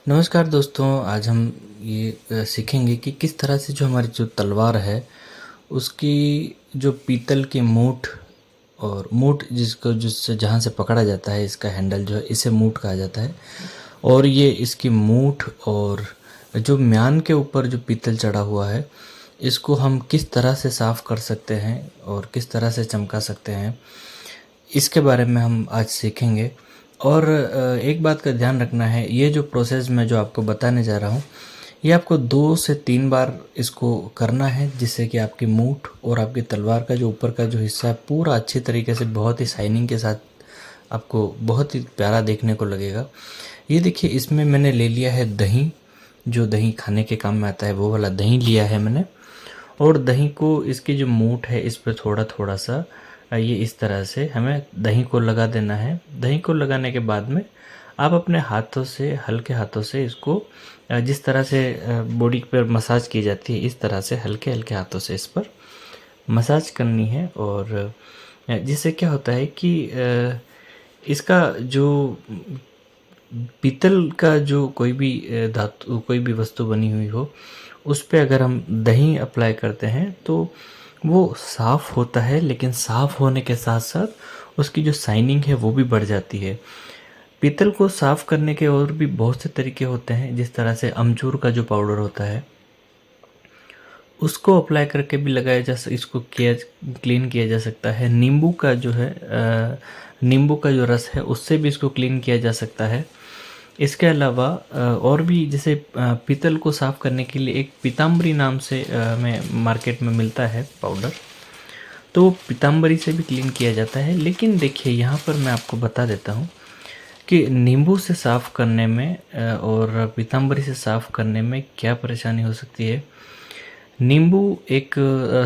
नमस्कार दोस्तों, आज हम ये सीखेंगे कि किस तरह से जो हमारी जो तलवार है, उसकी जो पीतल की मूठ और मूठ जिसको जिससे जहाँ से पकड़ा जाता है, इसका हैंडल जो है इसे मूठ कहा जाता है। और ये इसकी मूठ और जो म्यान के ऊपर जो पीतल चढ़ा हुआ है, इसको हम किस तरह से साफ़ कर सकते हैं और किस तरह से चमका सकते हैं, इसके बारे में हम आज सीखेंगे। और एक बात का ध्यान रखना है, ये जो प्रोसेस मैं जो आपको बताने जा रहा हूँ, ये आपको 2 से 3 बार इसको करना है, जिससे कि आपकी मूठ और आपकी तलवार का जो ऊपर का जो हिस्सा है पूरा अच्छी तरीके से बहुत ही शाइनिंग के साथ आपको बहुत ही प्यारा देखने को लगेगा। ये देखिए, इसमें मैंने ले लिया है दही, जो दही खाने के काम में आता है वो वाला दही लिया है मैंने। और दही को इसकी जो मूठ है इस पर थोड़ा थोड़ा सा ये इस तरह से हमें दही को लगा देना है। दही को लगाने के बाद में आप अपने हाथों से, हल्के हाथों से इसको जिस तरह से बॉडी पर मसाज की जाती है, इस तरह से हल्के हल्के हाथों से इस पर मसाज करनी है। और जिससे क्या होता है कि इसका जो पीतल का जो कोई भी धातु, कोई भी वस्तु बनी हुई हो, उस पे अगर हम दही अप्लाई करते हैं तो वो साफ़ होता है, लेकिन साफ़ होने के साथ साथ उसकी जो शाइनिंग है वो भी बढ़ जाती है। पीतल को साफ़ करने के और भी बहुत से तरीके होते हैं, जिस तरह से अमचूर का जो पाउडर होता है उसको अप्लाई करके भी लगाया जा सक इसको किया क्लीन किया जा सकता है। नींबू का जो है नींबू का जो रस है उससे भी इसको क्लीन किया जा सकता है। इसके अलावा और भी जैसे पीतल को साफ़ करने के लिए एक पीताम्बरी नाम से हमें मार्केट में मिलता है पाउडर, तो वो पीताम्बरी से भी क्लीन किया जाता है। लेकिन देखिए, यहाँ पर मैं आपको बता देता हूँ कि नींबू से साफ़ करने में और पीताम्बरी से साफ़ करने में क्या परेशानी हो सकती है। नींबू एक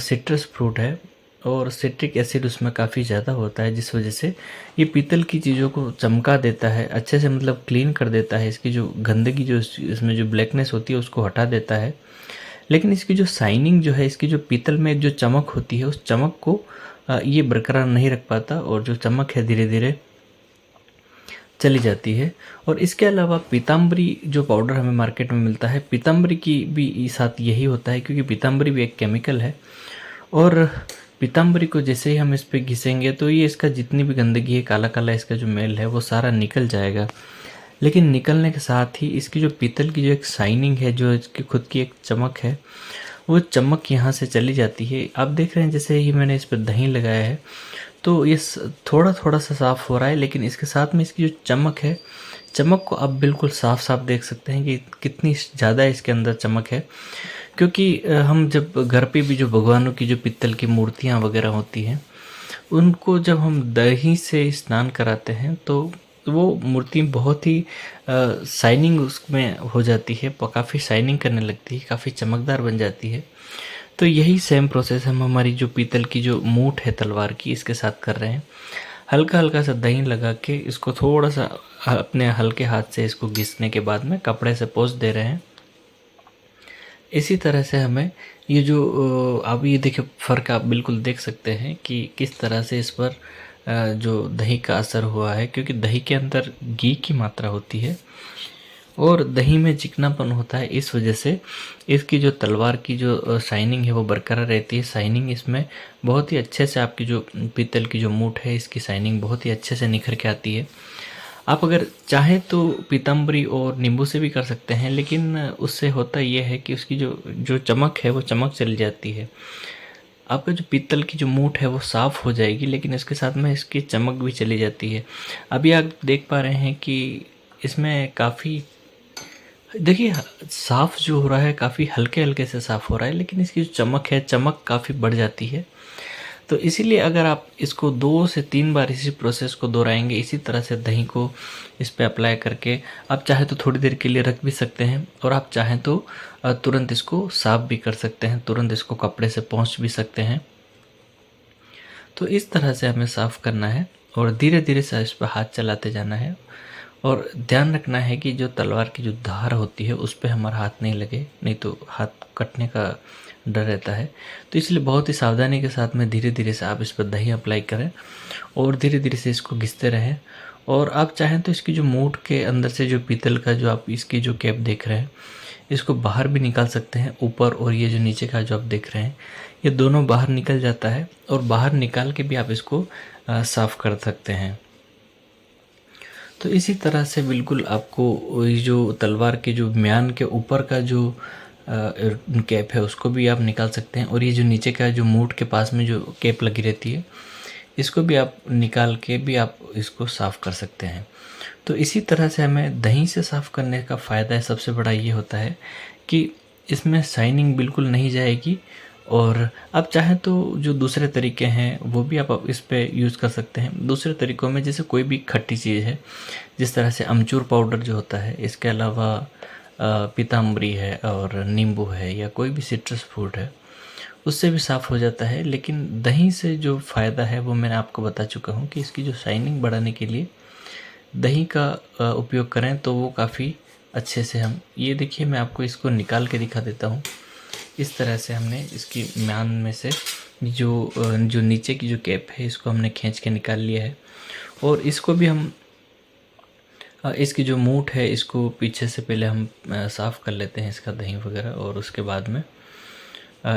सिट्रस फ्रूट है और सिट्रिक एसिड उसमें काफ़ी ज़्यादा होता है, जिस वजह से ये पीतल की चीज़ों को चमका देता है, अच्छे से मतलब क्लीन कर देता है। इसकी जो गंदगी, जो इसमें जो ब्लैकनेस होती है उसको हटा देता है। लेकिन इसकी जो शाइनिंग जो है, इसकी जो पीतल में जो चमक होती है, उस चमक को ये बरकरार नहीं रख पाता और जो चमक है धीरे धीरे चली जाती है। और इसके अलावा पीताम्बरी जो पाउडर हमें मार्केट में मिलता है, पीताम्बरी की भी साथ यही होता है, क्योंकि पीताम्बरी भी एक केमिकल है। और पीताम्बरी को जैसे ही हम इस पे घिसेंगे तो ये इसका जितनी भी गंदगी है, काला काला इसका जो मैल है वो सारा निकल जाएगा। लेकिन निकलने के साथ ही इसकी जो पीतल की जो एक शाइनिंग है, जो इसकी खुद की एक चमक है, वो चमक यहाँ से चली जाती है। आप देख रहे हैं जैसे ही मैंने इस पर दही लगाया है तो ये थोड़ा थोड़ा सा साफ़ हो रहा है, लेकिन इसके साथ में इसकी जो चमक है, चमक को आप बिल्कुल साफ साफ देख सकते हैं कि कितनी ज़्यादा इसके अंदर चमक है। क्योंकि हम जब घर पे भी जो भगवानों की जो पीतल की मूर्तियाँ वगैरह होती हैं, उनको जब हम दही से स्नान कराते हैं तो वो मूर्ति बहुत ही शाइनिंग उसमें हो जाती है, काफ़ी शाइनिंग करने लगती है, काफ़ी चमकदार बन जाती है। तो यही सेम प्रोसेस हम हमारी जो पीतल की जो मूठ है तलवार की, इसके साथ कर रहे हैं। हल्का हल्का सा दही लगा के इसको थोड़ा सा अपने हल्के हाथ से इसको घिसने के बाद में कपड़े से पोंछ दे रहे हैं। इसी तरह से हमें ये जो अब ये देखिए, फ़र्क आप बिल्कुल देख सकते हैं कि किस तरह से इस पर जो दही का असर हुआ है, क्योंकि दही के अंदर घी की मात्रा होती है और दही में चिकनापन होता है। इस वजह से इसकी जो तलवार की जो शाइनिंग है वो बरकरार रहती है। शाइनिंग इसमें बहुत ही अच्छे से, आपकी जो पीतल की जो मूठ है इसकी शाइनिंग बहुत ही अच्छे से निखर के आती है। आप अगर चाहें तो पीताम्बरी और नींबू से भी कर सकते हैं, लेकिन उससे होता ये है कि उसकी जो जो चमक है वो चमक चली जाती है। आपका जो पीतल की जो मूठ है वो साफ़ हो जाएगी, लेकिन इसके साथ में इसकी चमक भी चली जाती है। अभी आप देख पा रहे हैं कि इसमें काफ़ी, देखिए, साफ़ जो हो रहा है काफ़ी हल्के हल्के से साफ़ हो रहा है, लेकिन इसकी जो चमक है, चमक काफ़ी बढ़ जाती है। तो इसीलिए अगर आप इसको 2 से 3 बार इसी प्रोसेस को दोहराएंगे, इसी तरह से दही को इस पे अप्लाई करके, आप चाहे तो थोड़ी देर के लिए रख भी सकते हैं और आप चाहें तो तुरंत इसको साफ़ भी कर सकते हैं, तुरंत इसको कपड़े से पोंछ भी सकते हैं। तो इस तरह से हमें साफ़ करना है और धीरे धीरे से इस पर हाथ चलाते जाना है। और ध्यान रखना है कि जो तलवार की जो धार होती है उस पे हमारा हाथ नहीं लगे, नहीं तो हाथ कटने का डर रहता है। तो इसलिए बहुत ही सावधानी के साथ में धीरे धीरे से आप इस पर दही अप्लाई करें और धीरे धीरे से इसको घिसते रहें। और आप चाहें तो इसकी जो मूठ के अंदर से जो पीतल का जो आप इसकी जो कैप देख रहे हैं, इसको बाहर भी निकाल सकते हैं। ऊपर और ये जो नीचे का जो आप देख रहे हैं, ये दोनों बाहर निकल जाता है और बाहर निकाल के भी आप इसको साफ़ कर सकते हैं। तो इसी तरह से बिल्कुल आपको ये जो तलवार के जो म्यान के ऊपर का जो कैप है उसको भी आप निकाल सकते हैं, और ये जो नीचे का जो मूठ के पास में जो कैप लगी रहती है, इसको भी आप निकाल के भी आप इसको साफ़ कर सकते हैं। तो इसी तरह से हमें दही से साफ़ करने का फ़ायदा है सबसे बड़ा ये होता है कि इसमें शाइनिंग बिल्कुल नहीं जाएगी। और आप चाहें तो जो दूसरे तरीके हैं वो भी आप इस पे यूज़ कर सकते हैं। दूसरे तरीक़ों में जैसे कोई भी खट्टी चीज़ है, जिस तरह से अमचूर पाउडर जो होता है, इसके अलावा पीताम्बरी है और नींबू है या कोई भी सिट्रस फ्रूट है, उससे भी साफ़ हो जाता है। लेकिन दही से जो फ़ायदा है वो मैंने आपको बता चुका हूँ कि इसकी जो शाइनिंग बढ़ाने के लिए दही का उपयोग करें तो वो काफ़ी अच्छे से हम ये देखिए, मैं आपको इसको निकाल के दिखा देता हूँ। इस तरह से हमने इसकी म्यान में से जो नीचे की जो कैप है इसको हमने खींच के निकाल लिया है। और इसको भी हम इसकी जो मूठ है इसको पीछे से पहले हम साफ़ कर लेते हैं, इसका दही वगैरह। और उसके बाद में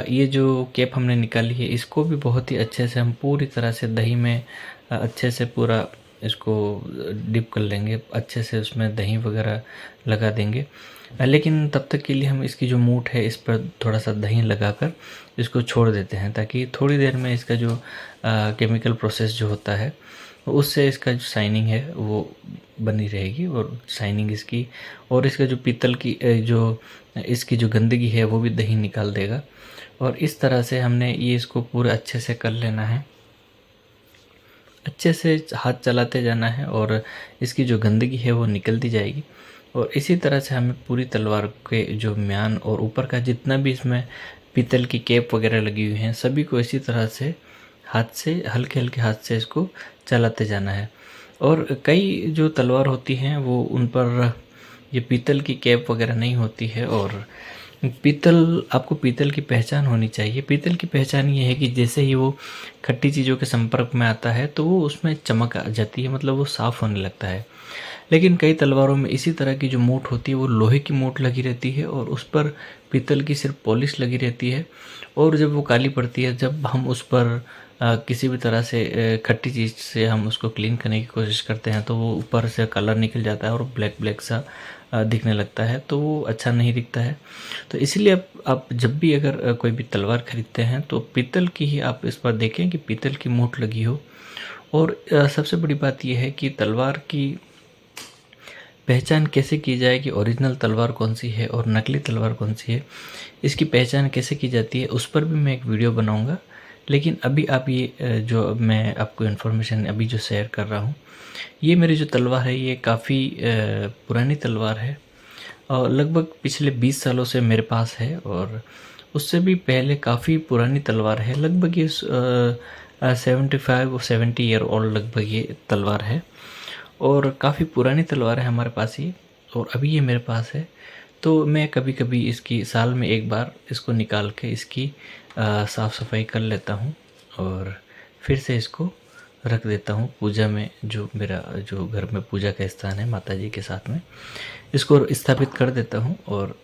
ये जो कैप हमने निकाली है इसको भी बहुत ही अच्छे से हम पूरी तरह से दही में अच्छे से पूरा इसको डिप कर लेंगे, अच्छे से उसमें दही वगैरह लगा देंगे। लेकिन तब तक के लिए हम इसकी जो मूठ है इस पर थोड़ा सा दही लगाकर इसको छोड़ देते हैं, ताकि थोड़ी देर में इसका जो केमिकल प्रोसेस जो होता है उससे इसका जो शाइनिंग है वो बनी रहेगी, और शाइनिंग इसकी और इसका जो पीतल की जो इसकी जो गंदगी है वो भी दही निकाल देगा। और इस तरह से हमने ये इसको पूरा अच्छे से कर लेना है, अच्छे से हाथ चलाते जाना है और इसकी जो गंदगी है वो निकलती जाएगी। और इसी तरह से हमें पूरी तलवार के जो म्यान और ऊपर का जितना भी इसमें पीतल की कैप वगैरह लगी हुई हैं सभी को इसी तरह से हाथ से हल्के हल्के हाथ से इसको चलाते जाना है। और कई जो तलवार होती हैं वो उन पर ये पीतल की कैप वगैरह नहीं होती है। और आपको पीतल की पहचान होनी चाहिए। पीतल की पहचान ये है कि जैसे ही वो खट्टी चीज़ों के संपर्क में आता है तो वो उसमें चमक आ जाती है, मतलब वो साफ़ होने लगता है। लेकिन कई तलवारों में इसी तरह की जो मूठ होती है वो लोहे की मूठ लगी रहती है और उस पर पीतल की सिर्फ पॉलिश लगी रहती है। और जब वो काली पड़ती है, जब हम उस पर किसी भी तरह से खट्टी चीज़ से हम उसको क्लीन करने की कोशिश करते हैं तो वो ऊपर से कलर निकल जाता है और ब्लैक ब्लैक सा दिखने लगता है, तो वो अच्छा नहीं दिखता है। तो इसलिए आप जब भी अगर कोई भी तलवार खरीदते हैं तो पीतल की ही आप इस पर देखें कि पीतल की मूठ लगी हो। और सबसे बड़ी बात यह है कि तलवार की पहचान कैसे की जाए कि ओरिजिनल तलवार कौन सी है और नकली तलवार कौन सी है, इसकी पहचान कैसे की जाती है उस पर भी मैं एक वीडियो बनाऊंगा। लेकिन अभी आप ये जो मैं आपको इन्फॉर्मेशन अभी जो शेयर कर रहा हूँ, ये मेरी जो तलवार है ये काफ़ी पुरानी तलवार है और लगभग पिछले 20 सालों से मेरे पास है। और उससे भी पहले काफ़ी पुरानी तलवार है, लगभग ये 75 और 70 ईयर ओल्ड लगभग ये तलवार है और काफ़ी पुरानी तलवार है हमारे पास ये। और अभी ये मेरे पास है, तो मैं कभी कभी इसकी साल में एक बार इसको निकाल के इसकी साफ़ सफाई कर लेता हूँ और फिर से इसको रख देता हूँ पूजा में। जो मेरा जो घर में पूजा का स्थान है माता जी के साथ में, इसको स्थापित कर देता हूँ और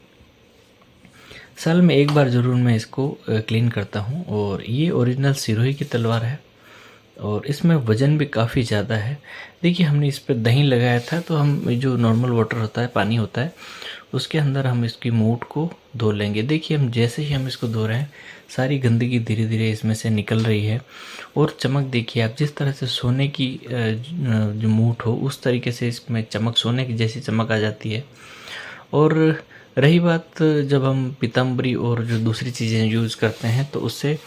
साल में एक बार ज़रूर मैं इसको क्लीन करता हूँ। और ये ओरिजिनल सिरोही की तलवार है और इसमें वज़न भी काफ़ी ज़्यादा है। देखिए, हमने इस पर दही लगाया था, तो हम जो नॉर्मल वाटर होता है, पानी होता है, उसके अंदर हम इसकी मूठ को धो लेंगे। देखिए, हम जैसे ही हम इसको धो रहे हैं सारी गंदगी धीरे धीरे इसमें से निकल रही है। और चमक देखिए आप, जिस तरह से सोने की जो मूठ हो उस तरीके से इसमें चमक, सोने की जैसी चमक आ जाती है। और रही बात जब हम पीताम्बरी और जो दूसरी चीज़ें यूज़ करते हैं तो उससे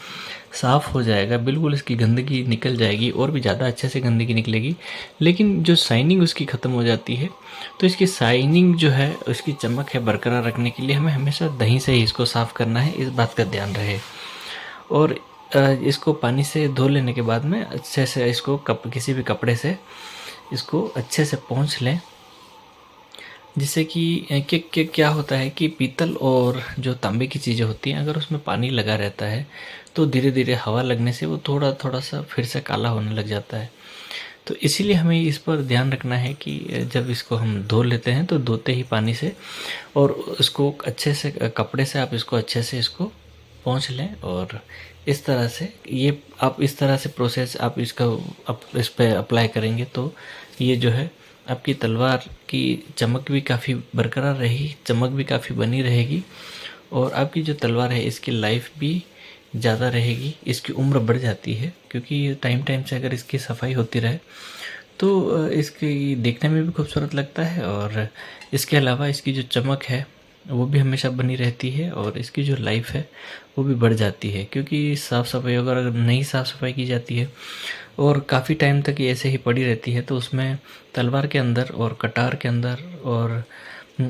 साफ़ हो जाएगा, बिल्कुल इसकी गंदगी निकल जाएगी और भी ज़्यादा अच्छे से गंदगी निकलेगी। लेकिन जो शाइनिंग उसकी ख़त्म हो जाती है, तो इसकी शाइनिंग जो है, उसकी चमक है, बरकरार रखने के लिए हमें हमेशा दही से ही इसको साफ़ करना है, इस बात का ध्यान रहे। और इसको पानी से धो लेने के बाद में अच्छे से इसको किसी भी कपड़े से इसको अच्छे से पोंछ लें, जिससे कि क्या होता है कि पीतल और जो तांबे की चीज़ें होती हैं, अगर उसमें पानी लगा रहता है तो धीरे धीरे हवा लगने से वो थोड़ा थोड़ा सा फिर से काला होने लग जाता है। तो इसीलिए हमें इस पर ध्यान रखना है कि जब इसको हम धो लेते हैं तो धोते ही पानी से और इसको अच्छे से कपड़े से आप इसको अच्छे से इसको पोंछ लें। और इस तरह से ये आप इस तरह से प्रोसेस आप इसका इस पे अप्लाई करेंगे तो ये जो है आपकी तलवार की चमक भी काफ़ी बरकरार रहेगी, चमक भी काफ़ी बनी रहेगी और आपकी जो तलवार है इसकी लाइफ भी ज़्यादा रहेगी, इसकी उम्र बढ़ जाती है क्योंकि टाइम टाइम से अगर इसकी सफाई होती रहे तो इसकी देखने में भी खूबसूरत लगता है और इसके अलावा इसकी जो चमक है वो भी हमेशा बनी रहती है और इसकी जो लाइफ है वो भी बढ़ जाती है क्योंकि साफ़ सफाई अगर नहीं साफ़ सफाई की जाती है और काफ़ी टाइम तक ये ऐसे ही पड़ी रहती है तो उसमें तलवार के अंदर और कटार के अंदर और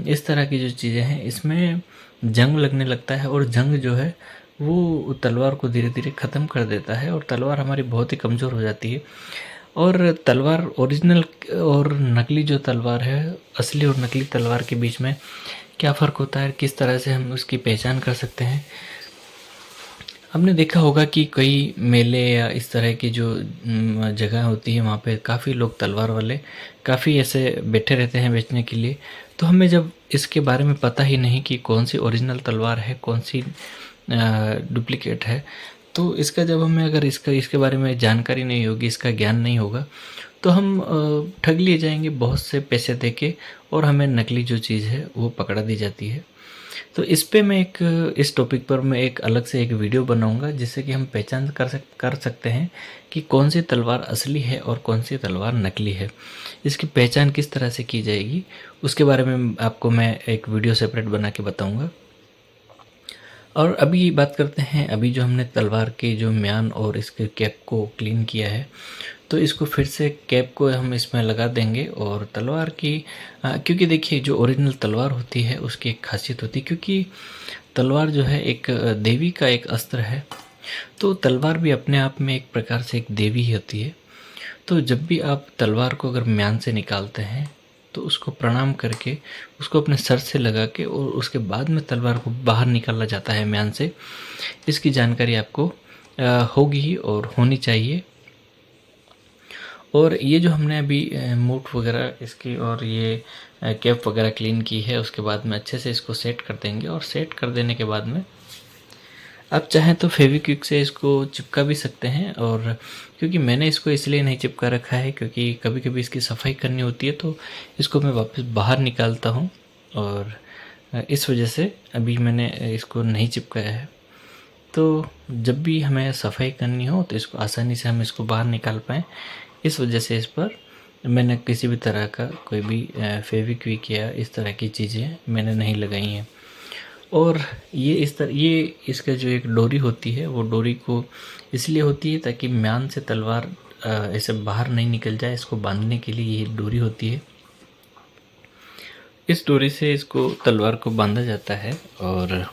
इस तरह की जो चीज़ें हैं इसमें जंग लगने लगता है और जंग जो है वो तलवार को धीरे धीरे ख़त्म कर देता है और तलवार हमारी बहुत ही कमज़ोर हो जाती है। और तलवार ओरिजिनल और नकली जो तलवार है, असली और नकली तलवार के बीच में क्या फ़र्क होता है, किस तरह से हम उसकी पहचान कर सकते हैं। आपने देखा होगा कि कई मेले या इस तरह की जो जगह होती है वहाँ पे काफ़ी लोग तलवार वाले काफ़ी ऐसे बैठे रहते हैं बेचने के लिए। तो हमें जब इसके बारे में पता ही नहीं कि कौन सी ओरिजिनल तलवार है, कौन सी डुप्लीकेट है, तो इसका जब हमें अगर इसके बारे में जानकारी नहीं होगी, इसका ज्ञान नहीं होगा तो हम ठग लिए जाएंगे बहुत से पैसे देके और हमें नकली जो चीज़ है वो पकड़ा दी जाती है। तो इस पे मैं इस टॉपिक पर मैं एक अलग से एक वीडियो बनाऊंगा जिससे कि हम पहचान कर सकते हैं कि कौन सी तलवार असली है और कौन सी तलवार नकली है। इसकी पहचान किस तरह से की जाएगी उसके बारे में आपको मैं एक वीडियो सेपरेट बना के बताऊंगा। और अभी बात करते हैं, अभी जो हमने तलवार के जो म्यान और इसके कैप को क्लीन किया है तो इसको फिर से कैप को हम इसमें लगा देंगे और तलवार की क्योंकि देखिए जो ओरिजिनल तलवार होती है उसकी एक खासियत होती है क्योंकि तलवार जो है एक देवी का एक अस्त्र है। तो तलवार भी अपने आप में एक प्रकार से एक देवी ही होती है। तो जब भी आप तलवार को अगर म्यान से निकालते हैं तो उसको प्रणाम करके उसको अपने सर से लगा के और उसके बाद में तलवार को बाहर निकाला जाता है म्यान से। इसकी जानकारी आपको होगी और होनी चाहिए। और ये जो हमने अभी मूठ वगैरह इसकी और ये कैप वगैरह क्लीन की है उसके बाद में अच्छे से इसको सेट कर देंगे और सेट कर देने के बाद में आप चाहें तो फेविक्विक से इसको चिपका भी सकते हैं। और क्योंकि मैंने इसको इसलिए नहीं चिपका रखा है क्योंकि कभी कभी इसकी सफाई करनी होती है तो इसको मैं वापस बाहर निकालता हूँ और इस वजह से अभी मैंने इसको नहीं चिपकाया है। तो जब भी हमें सफाई करनी हो तो इसको आसानी से हम इसको बाहर निकाल पाएँ, इस वजह से इस पर मैंने किसी भी तरह का कोई भी फेविक्विक या इस तरह की चीज़ें मैंने नहीं लगाई हैं। और ये इसका जो एक डोरी होती है वो डोरी को इसलिए होती है ताकि म्यान से तलवार ऐसे बाहर नहीं निकल जाए, इसको बांधने के लिए ये डोरी होती है। इस डोरी से इसको तलवार को बांधा जाता है और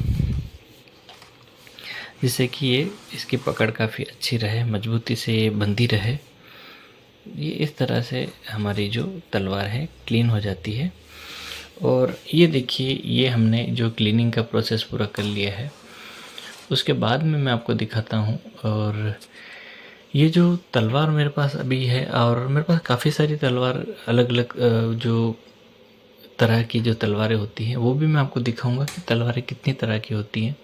जिससे कि ये इसकी पकड़ काफ़ी अच्छी रहे, मजबूती से ये बंधी रहे। ये इस तरह से हमारी जो तलवार है क्लीन हो जाती है। और ये देखिए ये हमने जो क्लीनिंग का प्रोसेस पूरा कर लिया है उसके बाद में मैं आपको दिखाता हूँ। और ये जो तलवार मेरे पास अभी है और मेरे पास काफ़ी सारी तलवार अलग अलग जो तरह की जो तलवारें होती हैं वो भी मैं आपको दिखाऊंगा कि तलवारें कितनी तरह की होती हैं।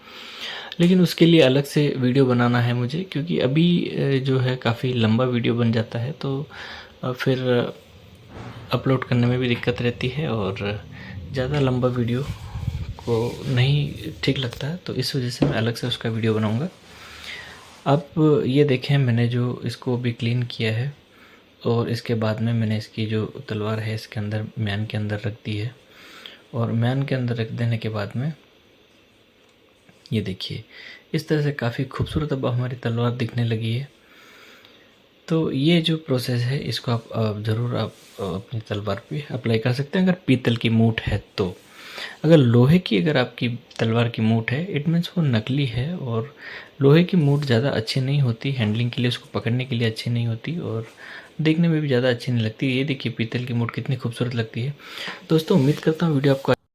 लेकिन उसके लिए अलग से वीडियो बनाना है मुझे क्योंकि अभी जो है काफ़ी लंबा वीडियो बन जाता है तो फिर अपलोड करने में भी दिक्कत रहती है और ज़्यादा लंबा वीडियो को नहीं ठीक लगता है तो इस वजह से मैं अलग से उसका वीडियो बनाऊंगा। अब ये देखें मैंने जो इसको भी क्लीन किया है और इसके बाद में मैंने इसकी जो तलवार है इसके अंदर म्यान के अंदर रख दी है। और म्यान के अंदर रख देने के बाद में ये देखिए इस तरह से काफ़ी खूबसूरत अब हमारी तलवार दिखने लगी है। तो ये जो प्रोसेस है इसको आप ज़रूर आप अपनी तलवार पे अप्लाई कर सकते हैं अगर पीतल की मूठ है तो। अगर लोहे की अगर आपकी तलवार की मूठ है इट मीन्स वो नकली है। और लोहे की मूठ ज़्यादा अच्छी नहीं होती, हैंडलिंग के लिए उसको पकड़ने के लिए अच्छी नहीं होती और देखने में भी ज़्यादा अच्छी नहीं लगती। ये देखिए पीतल की मूठ कितनी खूबसूरत लगती है। दोस्तों उम्मीद करता हूँ वीडियो आपको